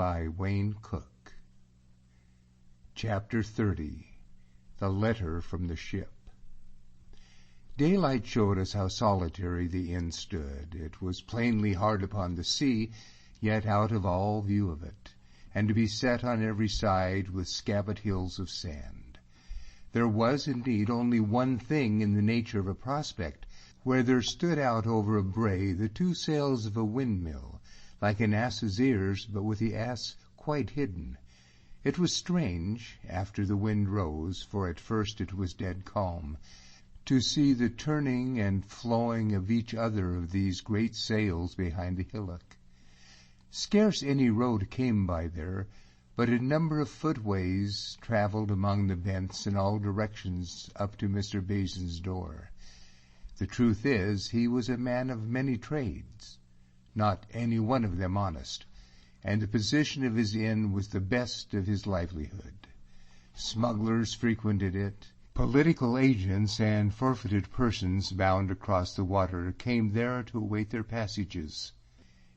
by Wayne Cook. Chapter 30. The Letter from the Ship. Daylight showed us how solitary the inn stood. It was plainly hard upon the sea, yet out of all view of it, and beset on every side with scabbard hills of sand. There was, indeed, only one thing in the nature of a prospect, where there stood out over a brae the two sails of a windmill, like an ass's ears, but with the ass quite hidden. It was strange, after the wind rose, for at first it was dead calm, to see the turning and flowing of each other of these great sails behind the hillock. Scarce any road came by there, but a number of footways travelled among the bents in all directions up to Mr. Basin's door. The truth is, he was a man of many trades, not any one of them honest, and the position of his inn was the best of his livelihood. Smugglers frequented it. Political agents and forfeited persons bound across the water came there to await their passages.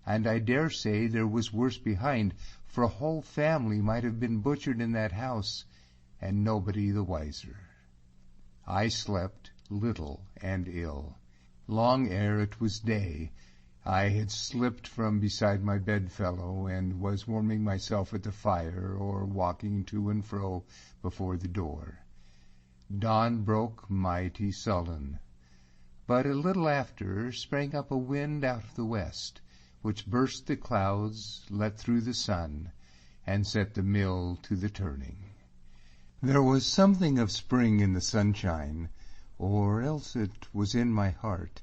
And I dare say there was worse behind, for a whole family might have been butchered in that house, and nobody the wiser. I slept little and ill. Long ere it was day, I had slipped from beside my bedfellow, and was warming myself at the fire, or walking to and fro before the door. Dawn broke mighty sullen, but a little after sprang up a wind out of the west, which burst the clouds, let through the sun, and set the mill to the turning. There was something of spring in the sunshine, or else it was in my heart,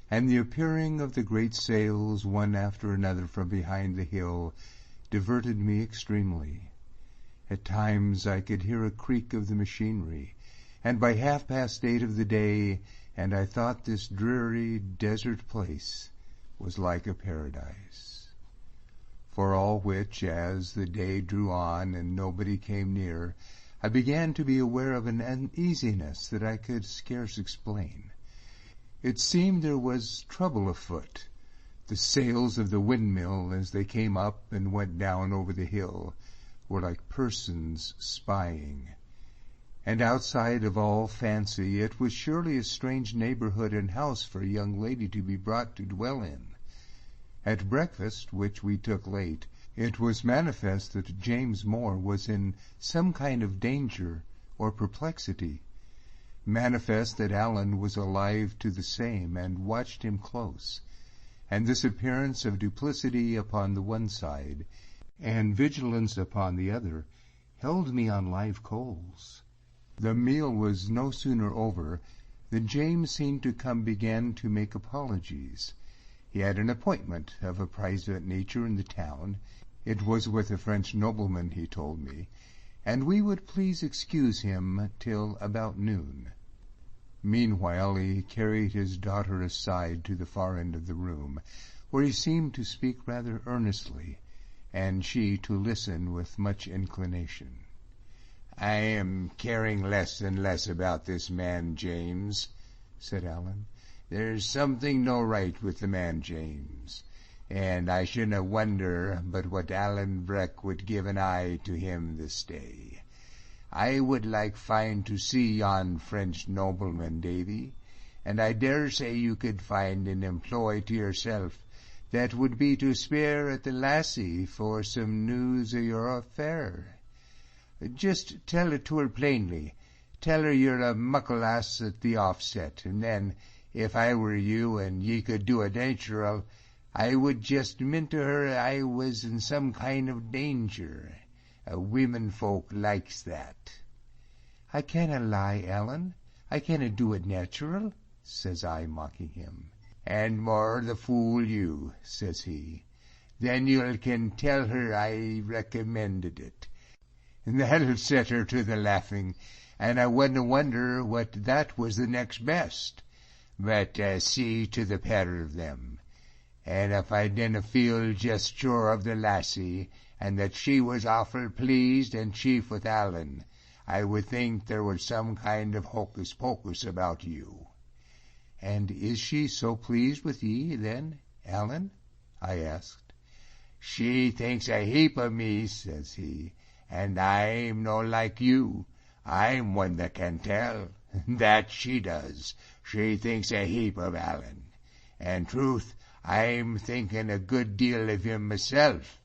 and the appearing of the great sails one after another from behind the hill diverted me extremely. At times I could hear a creak of the machinery, and by 8:30 of the day, and I thought this dreary desert place was like a paradise. For all which, as the day drew on and nobody came near, I began to be aware of an uneasiness that I could scarce explain. It seemed there was trouble afoot. The sails of the windmill, as they came up and went down over the hill, were like persons spying. And outside of all fancy, it was surely a strange neighborhood and house for a young lady to be brought to dwell in. At breakfast, which we took late, it was manifest that James Moore was in some kind of danger or perplexity, manifest that Allen was alive to the same, and watched him close, and this appearance of duplicity upon the one side, and vigilance upon the other, held me on live coals. The meal was no sooner over than James seemed to began to make apologies. He had an appointment of a private nature in the town. It was with a French nobleman, he told me, and we would please excuse him till about noon. Meanwhile he carried his daughter aside to the far end of the room, where he seemed to speak rather earnestly, and she to listen with much inclination. "I am caring less and less about this man, James," said Allen. "There's something no right with the man, James, and I shouldna wonder but what Alan Breck would give an eye to him this day. I would like fine to see yon French nobleman, Davy, and I dare say you could find an employ to yourself that would be to speer at the lassie for some news o' your affair. Just tell it to her plainly. Tell her you're a muckle ass at the offset, and then, if I were you and ye could do it natural, I would just mint to her I was in some kind of danger. Women folk likes that." "I canna lie, Allen. I canna do it natural," says I, mocking him. "And more the fool you," says he. "Then you can tell her I recommended it. That'll set her to the laughing, and I wouldna wonder what that was the next best. But see to the pair of them. And if I didna feel just sure of the lassie, and that she was awful pleased and chief with Allen, I would think there was some kind of hocus-pocus about you." "And is she so pleased with ye, then, Allen?" I asked. "She thinks a heap of me," says he, "and I'm no like you. I'm one that can tell. That she does. She thinks a heap of Allen. And truth, I'm thinking a good deal of him myself.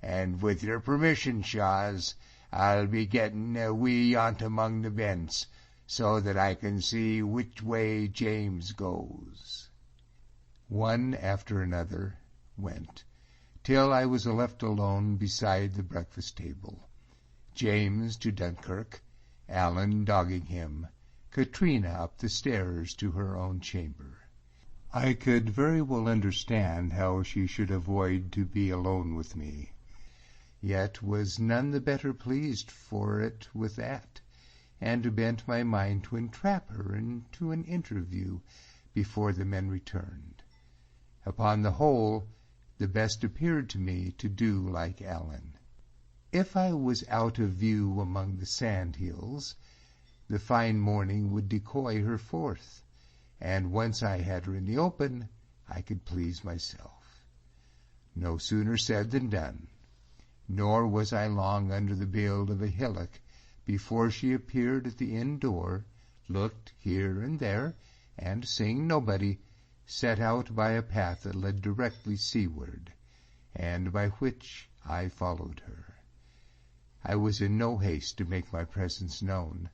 And with your permission, Shaws, I'll be getting a wee yont among the bents, so that I can see which way James goes." One after another went, till I was left alone beside the breakfast table. James to Dunkirk, Allen dogging him, Catriona up the stairs to her own chamber. I could very well understand how she should avoid to be alone with me, yet was none the better pleased for it with that, and bent my mind to entrap her into an interview before the men returned. Upon the whole, the best appeared to me to do like Allen. If I was out of view among the sand hills, the fine morning would decoy her forth, and once I had her in the open, I could please myself. No sooner said than done, nor was I long under the bield of a hillock before she appeared at the inn door, looked here and there, and, seeing nobody, set out by a path that led directly seaward, and by which I followed her. I was in no haste to make my presence known.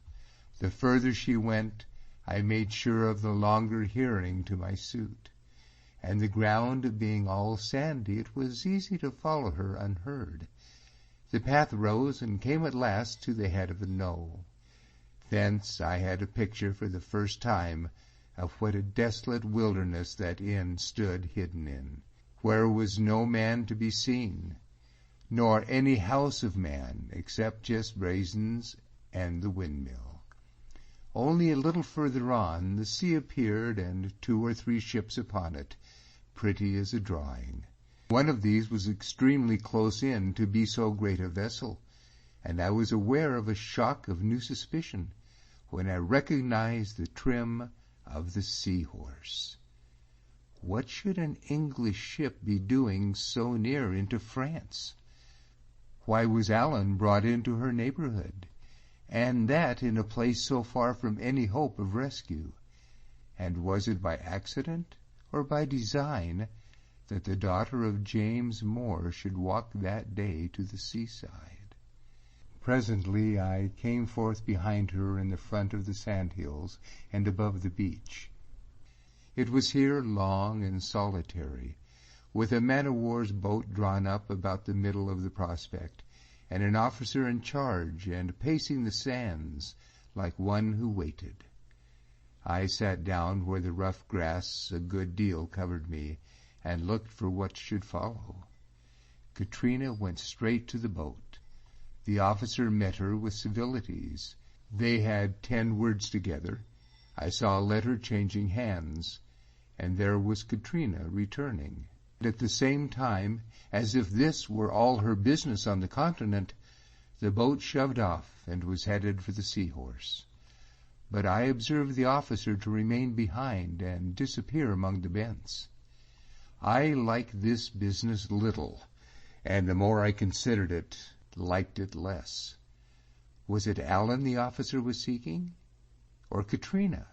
The further she went, I made sure of the longer hearing to my suit, and the ground being all sandy, it was easy to follow her unheard. The path rose and came at last to the head of a knoll. Thence I had a picture for the first time of what a desolate wilderness that inn stood hidden in, where was no man to be seen, nor any house of man, except just Brazen's and the windmill. Only a little further on the sea appeared, and 2 or 3 ships upon it, pretty as a drawing. One of these was extremely close in to be so great a vessel, and I was aware of a shock of new suspicion when I recognized the trim of the Seahorse. What should an English ship be doing so near into France? Why was Allen brought into her neighborhood, and that in a place so far from any hope of rescue? And was it by accident or by design that the daughter of James Moore should walk that day to the seaside? Presently I came forth behind her in the front of the sandhills and above the beach. It was here long and solitary, with a man-o'-war's boat drawn up about the middle of the prospect, and an officer in charge and pacing the sands like one who waited. I sat down where the rough grass a good deal covered me, and looked for what should follow. Catriona went straight to the boat. The officer met her with civilities. They had 10 words together. I saw a letter changing hands, and there was Catriona returning. At the same time, as if this were all her business on the continent, the boat shoved off and was headed for the Seahorse. But I observed the officer to remain behind and disappear among the bents. I liked this business little, and the more I considered it, liked it less. Was it Allen the officer was seeking, or Catriona?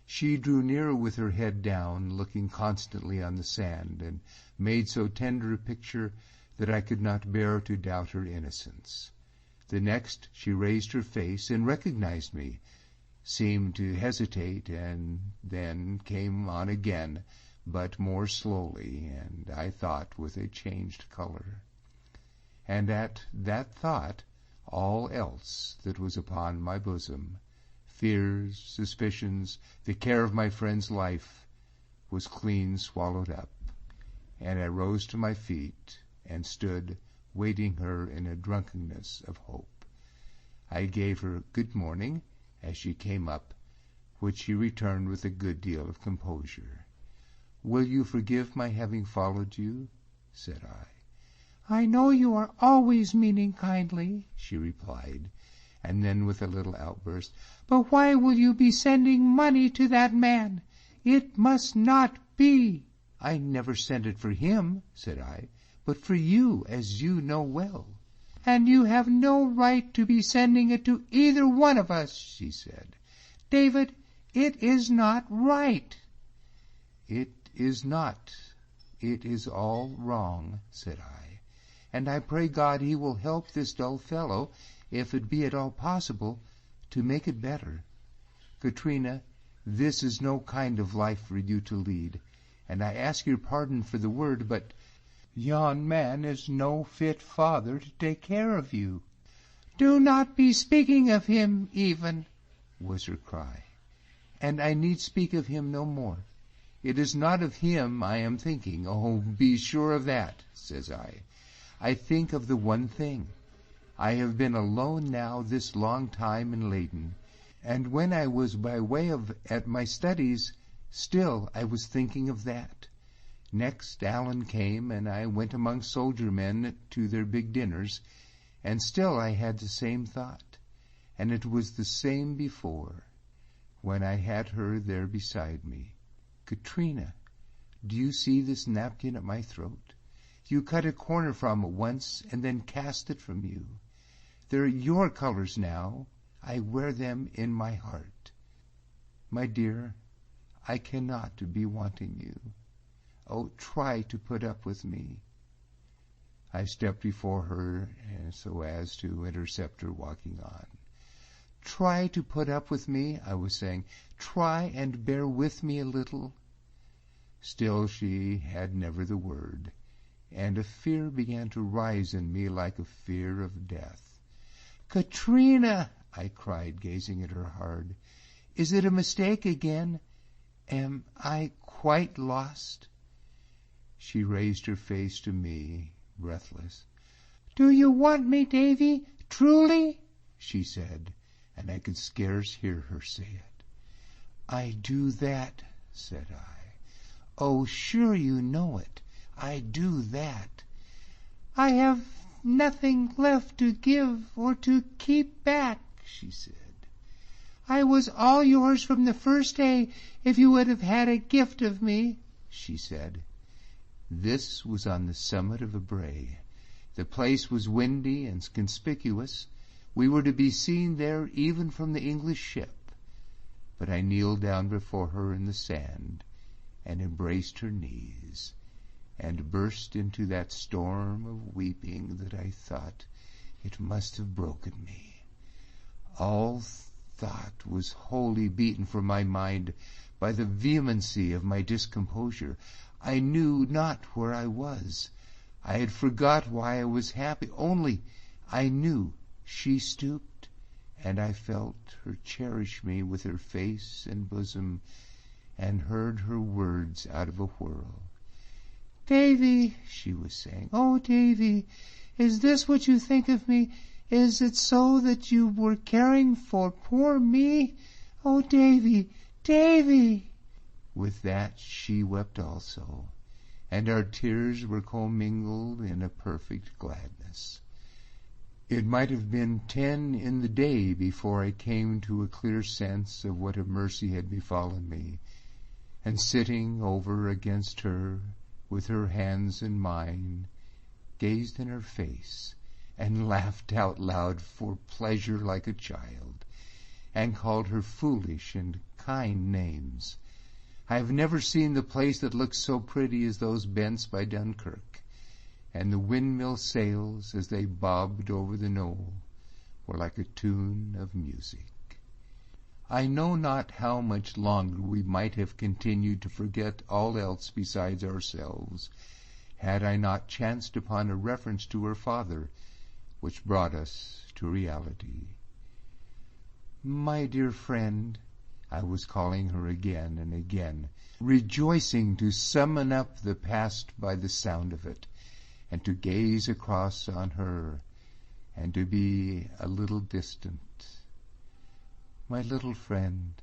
She drew nearer with her head down, looking constantly on the sand, and made so tender a picture that I could not bear to doubt her innocence. The next she raised her face and recognized me, seemed to hesitate, and then came on again, but more slowly, and I thought with a changed color. And at that thought all else that was upon my bosom, fears, suspicions, the care of my friend's life, was clean swallowed up, and I rose to my feet and stood waiting her in a drunkenness of hope. I gave her good morning as she came up, which she returned with a good deal of composure. "Will you forgive my having followed you?" said I. "I know you are always meaning kindly," she replied, and then with a little outburst, "But why will you be sending money to that man? It must not be." "I never sent it for him," said I, but for you, as you know well. And you have no right to be sending it to either one of us, she said. David, it is not right. It is not. It is all wrong, said I, and I pray God he will help this dull fellow, if it be at all possible, to make it better. Catriona, this is no kind of life for you to lead, and I ask your pardon for the word, but yon man is no fit father to take care of you. Do not be speaking of him even, was her cry, and I need speak of him no more. It is not of him I am thinking. Oh, be sure of that, says I. I think of the one thing. I have been alone now this long time in Leyden, and when I was by way of at my studies, still I was thinking of that. Next Allen came, and I went among soldier men to their big dinners, and still I had the same thought, and it was the same before, when I had her there beside me. Catriona, do you see this napkin at my throat? You cut a corner from it once, and then cast it from you. They're your colors now. I wear them in my heart. My dear, I cannot be wanting you. Oh, try to put up with me. I stepped before her so as to intercept her walking on. Try to put up with me, I was saying. Try and bear with me a little. Still she had never the word, and a fear began to rise in me like a fear of death. Catriona, I cried, gazing at her hard, is it a mistake again? Am I quite lost? She raised her face to me, breathless. Do you want me, Davy, truly? She said, and I could scarce hear her say it. I do that, said I. Oh, sure you know it. I do that. I have nothing left to give or to keep back, she said. I was all yours from the first day if you would have had a gift of me, she said. This was on the summit of a brae. The place was windy and conspicuous. We were to be seen there even from the English ship. But I kneeled down before her in the sand and embraced her knees, and burst into that storm of weeping that I thought it must have broken me. All thought was wholly beaten from my mind by the vehemency of my discomposure. I knew not where I was. I had forgot why I was happy. Only I knew she stooped, and I felt her cherish me with her face and bosom, and heard her words out of a whirl. Davy, she was saying, oh, Davy, is this what you think of me? Is it so that you were caring for poor me? Oh, Davy, Davy! With that she wept also, and our tears were commingled in a perfect gladness. It might have been 10 in the day before I came to a clear sense of what a mercy had befallen me, and sitting over against her, with her hands in mine, gazed in her face, and laughed out loud for pleasure like a child, and called her foolish and kind names. I have never seen the place that looks so pretty as those bents by Dunkirk, and the windmill sails, as they bobbed over the knoll, were like a tune of music. I know not how much longer we might have continued to forget all else besides ourselves, had I not chanced upon a reference to her father, which brought us to reality. My dear friend, I was calling her again and again, rejoicing to summon up the past by the sound of it, and to gaze across on her, and to be a little distant. My little friend,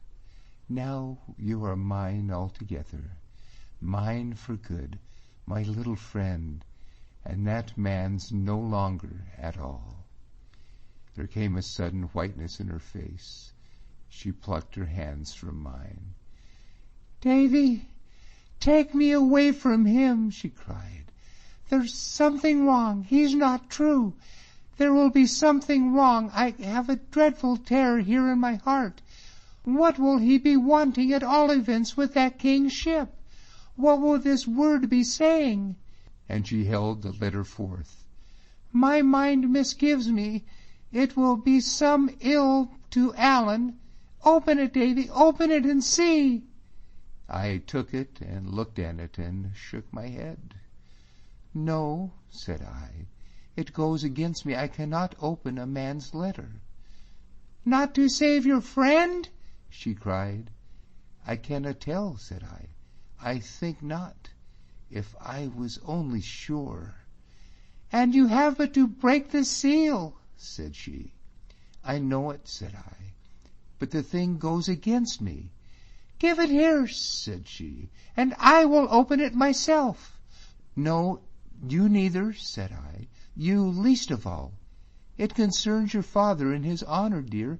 now you are mine altogether, mine for good, my little friend, and that man's no longer at all. There came a sudden whiteness in her face. She plucked her hands from mine. Davy, take me away from him, she cried. There's something wrong. He's not true. There will be something wrong. I have a dreadful terror here in my heart. What will he be wanting at all events with that king's ship? What will this word be saying?" And she held the letter forth. "My mind misgives me. It will be some ill to Alan. Open it, Davy, open it and see." I took it and looked at it and shook my head. "No," said I, "it goes against me. I cannot open a man's letter." "Not to save your friend?" she cried. "I cannot tell," said I. "I think not. If I was only sure." "And you have but to break the seal," said she. "I know it," said I, "but the thing goes against me." "Give it here," said she, "and I will open it myself." "No, you neither," said I. "You least of all. It concerns your father and his honor, dear,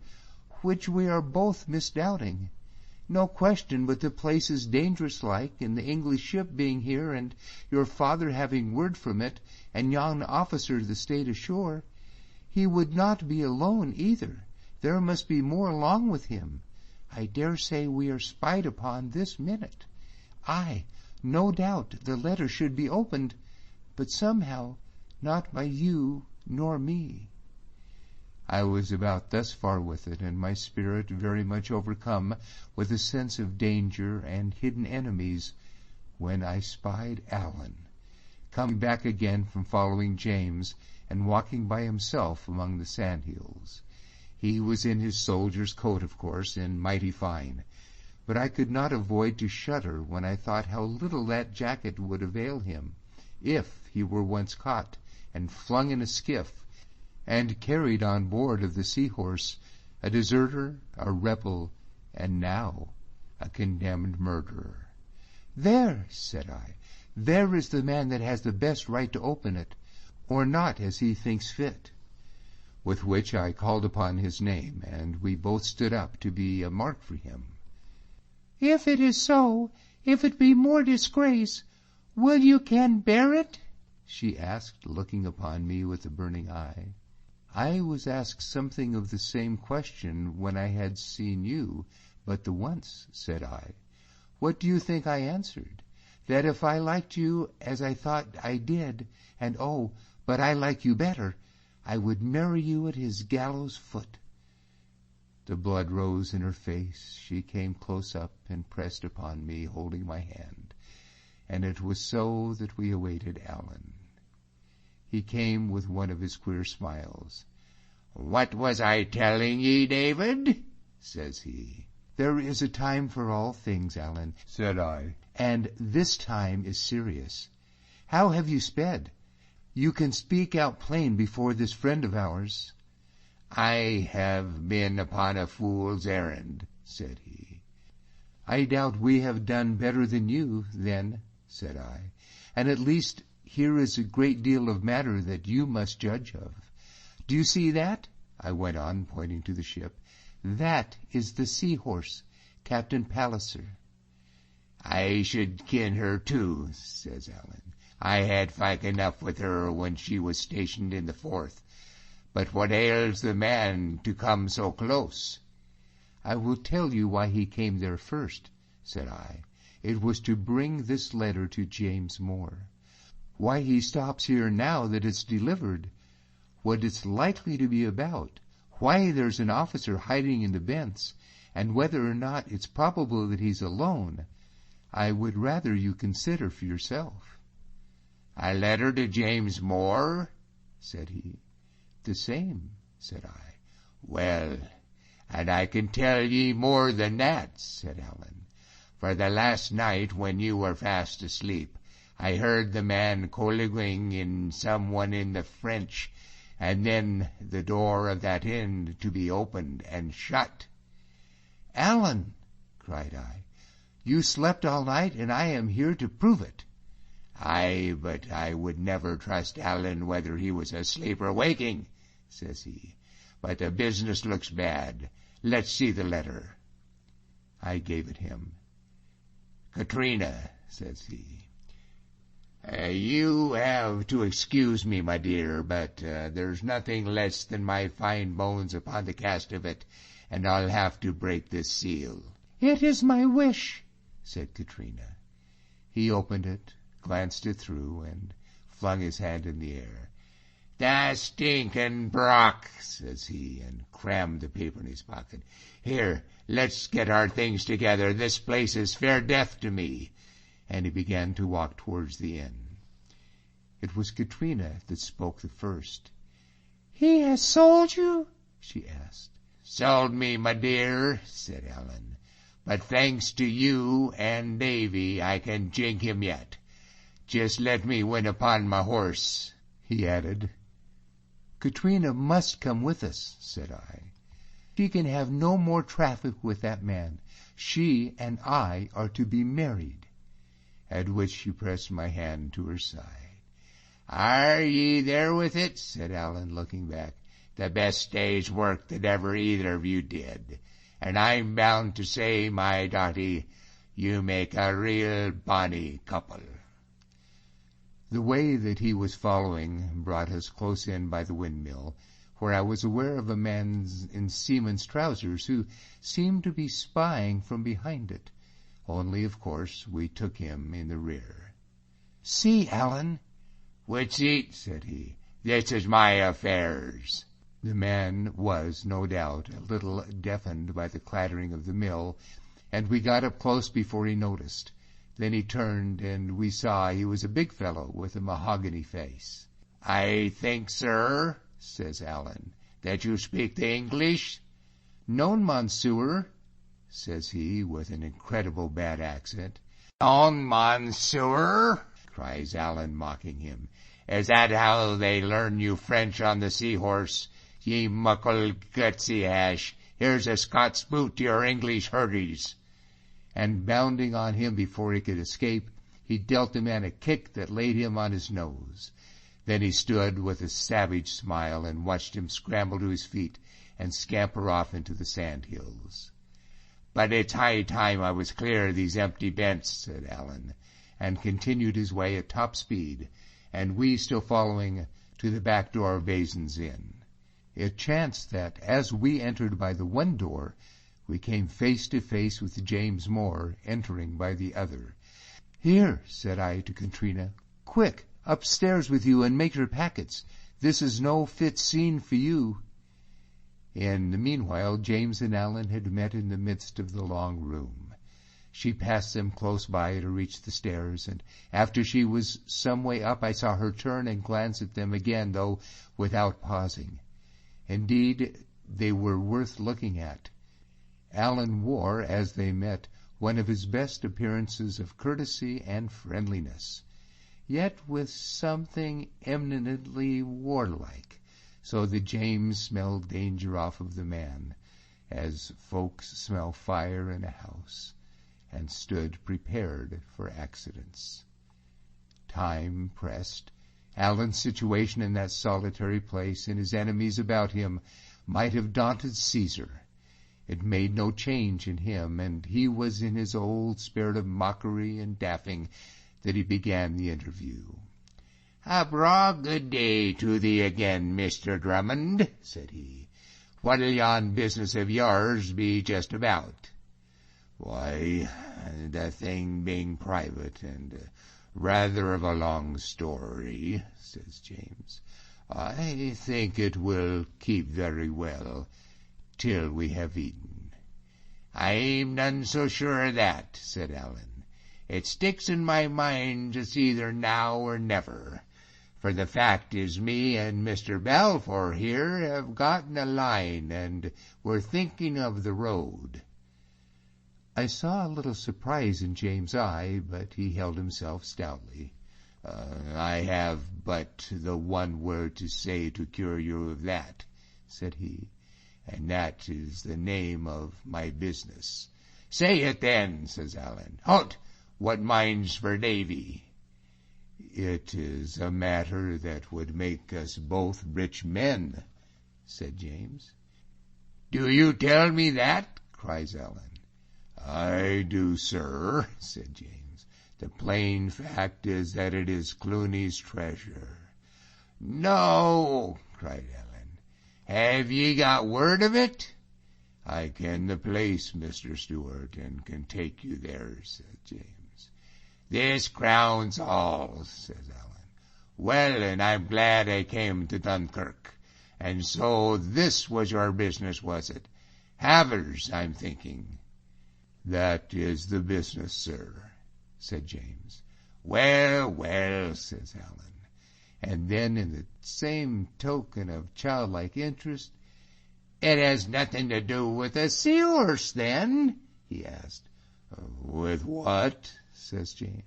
which we are both misdoubting. No question but the place is dangerous like, and the English ship being here, and your father having word from it, and yon officer that stayed ashore. He would not be alone either. There must be more along with him. I dare say we are spied upon this minute. Aye, no doubt the letter should be opened, but somehow not by you nor me." I was about thus far with it, and my spirit very much overcome with a sense of danger and hidden enemies, when I spied Alan, coming back again from following James, and walking by himself among the sandhills. He was in his soldier's coat, of course, and mighty fine, but I could not avoid to shudder when I thought how little that jacket would avail him, if he were once caught, and flung in a skiff, and carried on board of the Seahorse, a deserter, a rebel, and now a condemned murderer. "There," said I, "there is the man that has the best right to open it, or not as he thinks fit." With which I called upon his name, and we both stood up to be a mark for him. "If it is so, if it be more disgrace, will you can bear it?" she asked, looking upon me with a burning eye. I was asked something of the same question when I had seen you but the once, said I. What do you think I answered? That if I liked you as I thought I did, and oh, but I like you better, I would marry you at his gallows foot. The blood rose in her face. She came close up and pressed upon me, holding my hand, and it was so that we awaited Alan. He came with one of his queer smiles. "What was I telling ye, David?" says he. "There is a time for all things, Alan," said I, "and this time is serious. How have you sped? You can speak out plain before this friend of ours." "I have been upon a fool's errand," said he. "I doubt we have done better than you, then," said I, "and at least here is a great deal of matter that you must judge of. Do you see that?" I went on, pointing to the ship. "That is the Seahorse, Captain Palliser." "I should ken her too," says Alan. "I had fight enough with her when she was stationed in the Forth. But what ails the man to come so close?" "I will tell you why he came there first," said I. "It was to bring this letter to James Moore. Why he stops here now that it's delivered, what it's likely to be about, why there's an officer hiding in the Bents, and whether or not it's probable that he's alone, I would rather you consider for yourself." "A letter to James Moore?" said he. "The same," said I. "Well, and I can tell ye more than that," said Alan. "For the last night, when you were fast asleep, I heard the man colloguing in someone in the French, and then the door of that inn to be opened and shut." "Alan," cried I, "you slept all night, and I am here to prove it." "Aye, but I would never trust Alan whether he was asleep or waking," says he. "But the business looks bad. Let's see the letter." I gave it him. "Catriona," says he. You have to excuse me, my dear, but there's nothing less than my fine bones upon the cast of it, and I'll have to break this seal." "It is my wish," said Catriona. He opened it, glanced it through, and flung his hand in the air. "The stinking brock," says he, and crammed the paper in his pocket. "Here, let's get our things together. This place is fair death to me." And he began to walk towards the inn. It was Catriona that spoke the first. "He has sold you?" she asked. "Sold me, my dear," said Alan. "But thanks to you and Davy, I can jink him yet. Just let me win upon my horse," he added. "Catriona must come with us," said I. "She can have no more traffic with that man. She and I are to be married." At which she pressed my hand to her side. "Are ye there with it?" said Alan, looking back. "The best day's work that ever either of you did. And I'm bound to say, my dotty, you make a real bonny couple." The way that he was following brought us close in by the windmill, where I was aware of a man in seaman's trousers who seemed to be spying from behind it. Only, of course, we took him in the rear. "See, Alan." "Which eat," said he. "This is my affairs." The man was, no doubt, a little deafened by the clattering of the mill, and we got up close before he noticed. Then he turned, and we saw he was a big fellow with a mahogany face. "I think, sir," says Alan, "that you speak the English?" "Non, monsieur," says he, with an incredible bad accent. "Non, monsieur," cries Alan, mocking him. "Is that how they learn you French on the seahorse? Ye muckle gutsy hash, here's a Scots boot to your English hurdies." And bounding on him before he could escape, he dealt the man a kick that laid him on his nose. Then he stood with a savage smile and watched him scramble to his feet and scamper off into the sand hills. "But it's high time I was clear of these empty bents," said Alan, and continued his way at top speed, and we still following, to the back door of Basin's Inn. It chanced that, as we entered by the one door, we came face to face with James Moore entering by the other. "Here," said I to Catriona, "quick, upstairs with you and make your packets. This is no fit scene for you." In the meanwhile, James and Alan had met in the midst of the long room. She passed them close by to reach the stairs, and after she was some way up I saw her turn and glance at them again, though without pausing. Indeed, they were worth looking at. Alan wore, as they met, one of his best appearances of courtesy and friendliness, yet with something eminently warlike, so that James smelled danger off of the man, as folks smell fire in a house, and stood prepared for accidents. Time pressed. Alan's situation in that solitary place, and his enemies about him, might have daunted Caesar. It made no change in him, and he was in his old spirit of mockery and daffing that he began the interview. "A braw good day to thee again, Mr. Drummond," said he. "What'll yon business of yours be just about?" "Why, the thing being private and rather of a long story," says James, "I think it will keep very well till we have eaten." "I'm none so sure of that," said Alan. "It sticks in my mind just either now or never. For the fact is, me and Mr. Balfour here have gotten a line, and we're thinking of the road." I saw a little surprise in James' eye, but he held himself stoutly. "I have but the one word to say to cure you of that," said he, "and that is the name of my business." "Say it then," says Alan. "Halt! What mind's for Davy?" "It is a matter that would make us both rich men," said James. "Do you tell me that?" cries Alan. "I do, sir," said James. The plain fact is that it is Clooney's treasure." "No!" cried Ellen. "Have ye got word of it?" "I ken the place, Mr. Stewart, and can take you there," said James. "This crowns all," says Ellen. "Well, and I'm glad I came to Dunkirk. And so this was your business, was it? Havers, I'm thinking." "That is the business, sir," said James. "Well, well," says Ellen. And then, in the same token of childlike interest, "It has nothing to do with the seahorse, then?" he asked. "With what?" says James.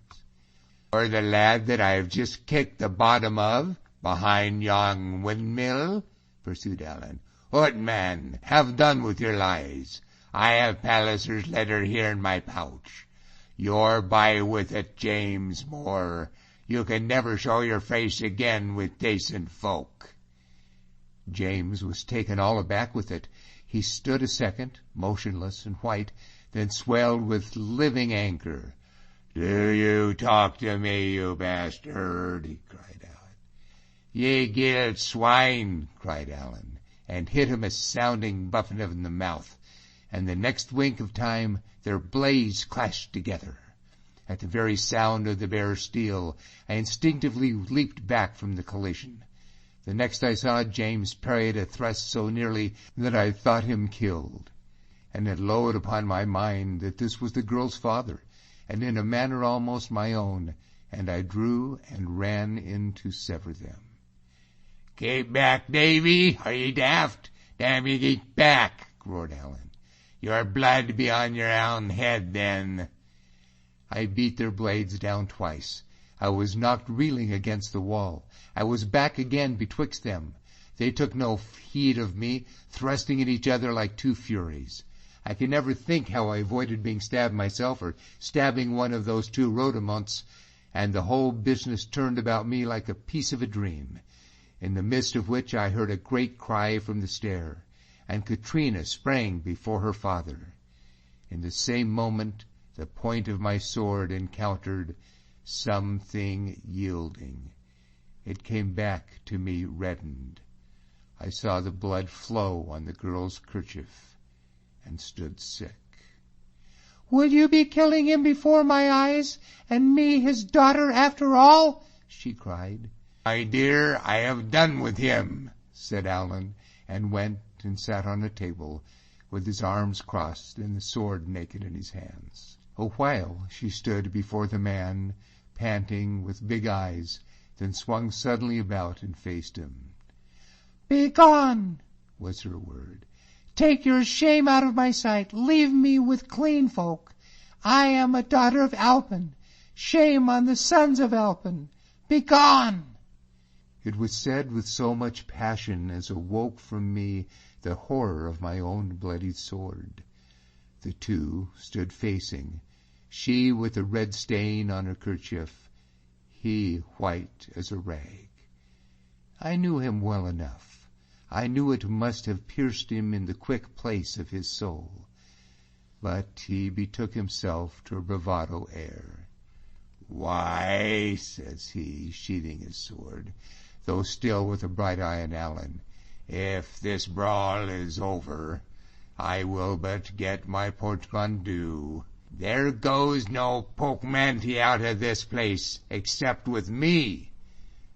"Or the lad that I have just kicked the bottom of, behind yon windmill?" pursued Ellen. "Hoot, man, have done with your lies. I have Palliser's letter here in my pouch. You're by with it, James Moore. You can never show your face again with decent folk." James was taken all aback with it. He stood a second, motionless and white, then swelled with living anger. "Do you talk to me, you bastard?" he cried out. "Ye gilt swine!" cried Allen, and hit him a sounding buffet in the mouth, and the next wink of time their blades clashed together. At the very sound of the bare steel, I instinctively leaped back from the collision. The next I saw, James parried a thrust so nearly that I thought him killed, and it lowered upon my mind that this was the girl's father, and in a manner almost my own, and I drew and ran in to sever them. "Keep back, Davy! Are ye daft? Damn ye, keep back!" roared Allen. "Your blood be on your own head, then." I beat their blades down twice. I was knocked reeling against the wall. I was back again betwixt them. They took no heed of me, thrusting at each other like two furies. I can never think how I avoided being stabbed myself, or stabbing one of those two rhodomont's, and the whole business turned about me like a piece of a dream, in the midst of which I heard a great cry from the stair, and Catriona sprang before her father. In the same moment the point of my sword encountered something yielding. It came back to me reddened. I saw the blood flow on the girl's kerchief, and stood sick. "Would you be killing him before my eyes, and me his daughter after all?" she cried. "My dear, I have done with him," said Allen, and went and sat on a table, with his arms crossed and the sword naked in his hands. A while she stood before the man, panting, with big eyes, then swung suddenly about and faced him. "Begone!" was her word. "Take your shame out of my sight. Leave me with clean folk. I am a daughter of Alpin. Shame on the sons of Alpin. Begone!" It was said with so much passion as awoke from me the horror of my own bloodied sword. The two stood facing, she with a red stain on her kerchief, he white as a rag. I knew him well enough. I knew it must have pierced him in the quick place of his soul. But he betook himself to a bravado air. "Why," says he, sheathing his sword, though still with a bright eye on Allen, "if this brawl is over, I will but get my portmanteau. There goes no portmanteau out of this place, except with me,"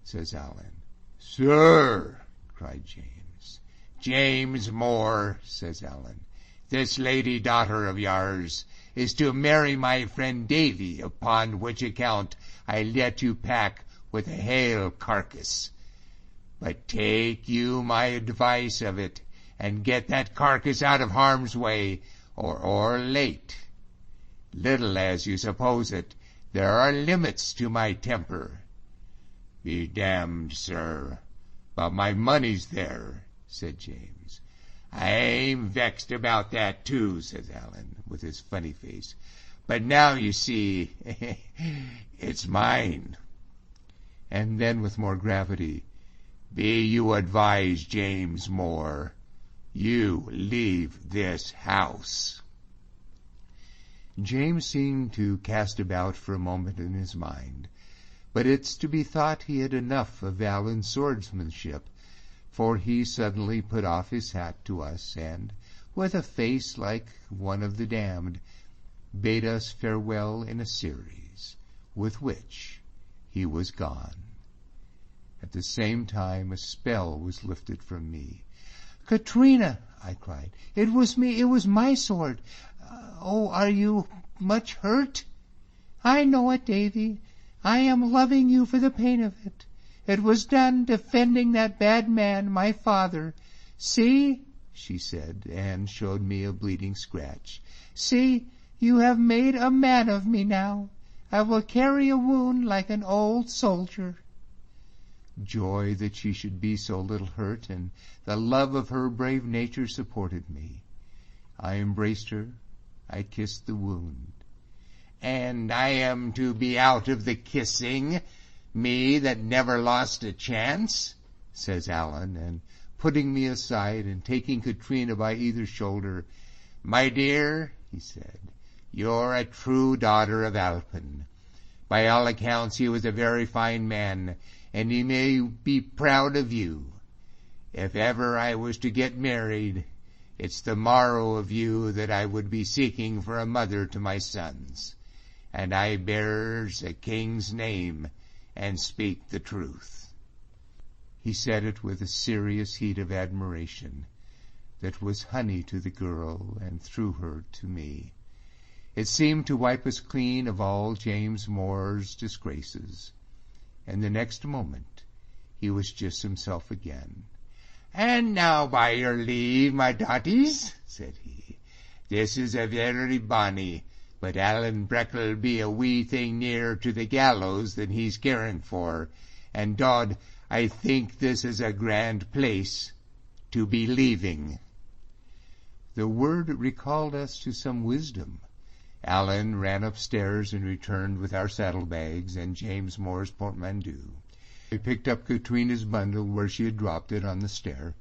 says Allen. "Sir!" cried James. "James Moore," says Allen, "this lady daughter of yours is to marry my friend Davy, upon which account I let you pack with a hale carcass. But take you my advice of it, and get that carcass out of harm's way, or late. Little as you suppose it, there are limits to my temper." "Be damned, sir, but my money's there," said James. "I'm vexed about that too," says Allen, with his funny face. "But now you see, it's mine." And then with more gravity, "Be you advised, James Moore, you leave this house." James seemed to cast about for a moment in his mind, but it's to be thought he had enough of Alan's swordsmanship, for he suddenly put off his hat to us, and, with a face like one of the damned, bade us farewell in a series, with which he was gone. At the same time a spell was lifted from me. "Catriona," I cried, "it was me, it was my sword. Oh, are you much hurt?" "I know it, Davy. I am loving you for the pain of it. It was done defending that bad man, my father. See," she said, and showed me a bleeding scratch. "See, you have made a man of me now. I will carry a wound like an old soldier." Joy that she should be so little hurt, and the love of her brave nature supported me. I embraced her. I kissed the wound. "And I am to be out of the kissing, me that never lost a chance?" says Alan, and putting me aside and taking Catriona by either shoulder, "My dear," he said, "you're a true daughter of Alpin. By all accounts he was a very fine man, and he may be proud of you. If ever I was to get married, it's the morrow of you that I would be seeking for a mother to my sons, and I bears a king's name and speak the truth." He said it with a serious heat of admiration that was honey to the girl and through her to me. It seemed to wipe us clean of all James Moore's disgraces, and the next moment he was just himself again. "And now, by your leave, my dotties," said he, "this is a very bonny, but Alan Breck'll be a wee thing nearer to the gallows than he's caring for, and Dod, I think this is a grand place to be leaving." The word recalled us to some wisdom. Alan ran upstairs and returned with our saddlebags and James Moore's portmanteau. We picked up Catriona's bundle where she had dropped it on the stair,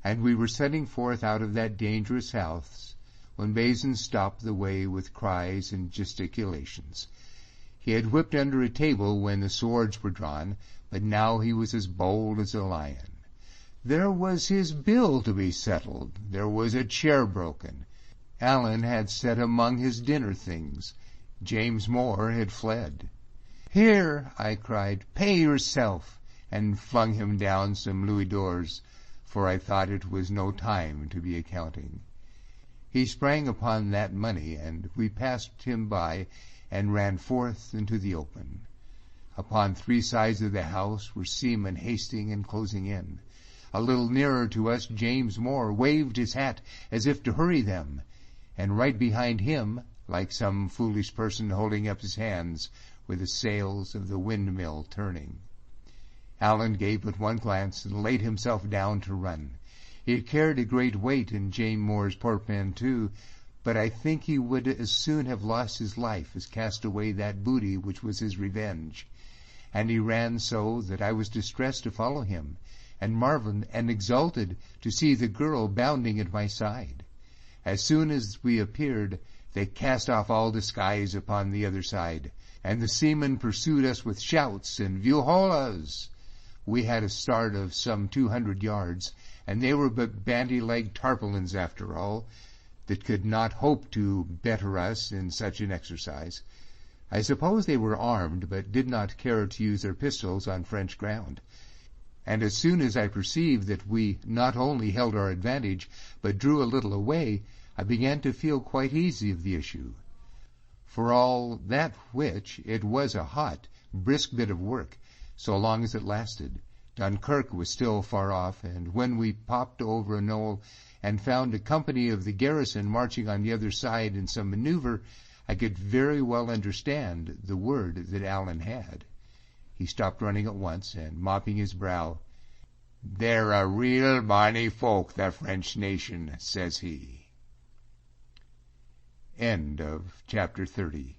and we were setting forth out of that dangerous house when Bazin stopped the way with cries and gesticulations. He had whipped under a table when the swords were drawn, but now he was as bold as a lion. There was his bill to be settled. There was a chair broken. Alan had set among his dinner things. James Moore had fled. "Here," I cried, "pay yourself," and flung him down some louis d'ors, for I thought it was no time to be accounting. He sprang upon that money, and we passed him by and ran forth into the open. Upon three sides of the house were seamen hasting and closing in. A little nearer to us James Moore waved his hat as if to hurry them, and right behind him, like some foolish person holding up his hands, were the sails of the windmill turning. Alan gave but one glance and laid himself down to run. He had carried a great weight in James Moore's portmanteau, but I think he would as soon have lost his life as cast away that booty which was his revenge. And he ran so that I was distressed to follow him, and marveled and exulted to see the girl bounding at my side. As soon as we appeared, they cast off all disguise upon the other side, and the seamen pursued us with shouts and view-holas. We had a start of some 200 yards, and they were but bandy-legged tarpaulins after all, that could not hope to better us in such an exercise. I suppose they were armed, but did not care to use their pistols on French ground. And as soon as I perceived that we not only held our advantage, but drew a little away, I began to feel quite easy of the issue. For all that which, it was a hot, brisk bit of work, so long as it lasted. Dunkirk was still far off, and when we popped over a knoll and found a company of the garrison marching on the other side in some maneuver, I could very well understand the word that Alan had. He stopped running at once, and mopping his brow, "They're a real bonny folk, the French nation," says he. End of chapter 30.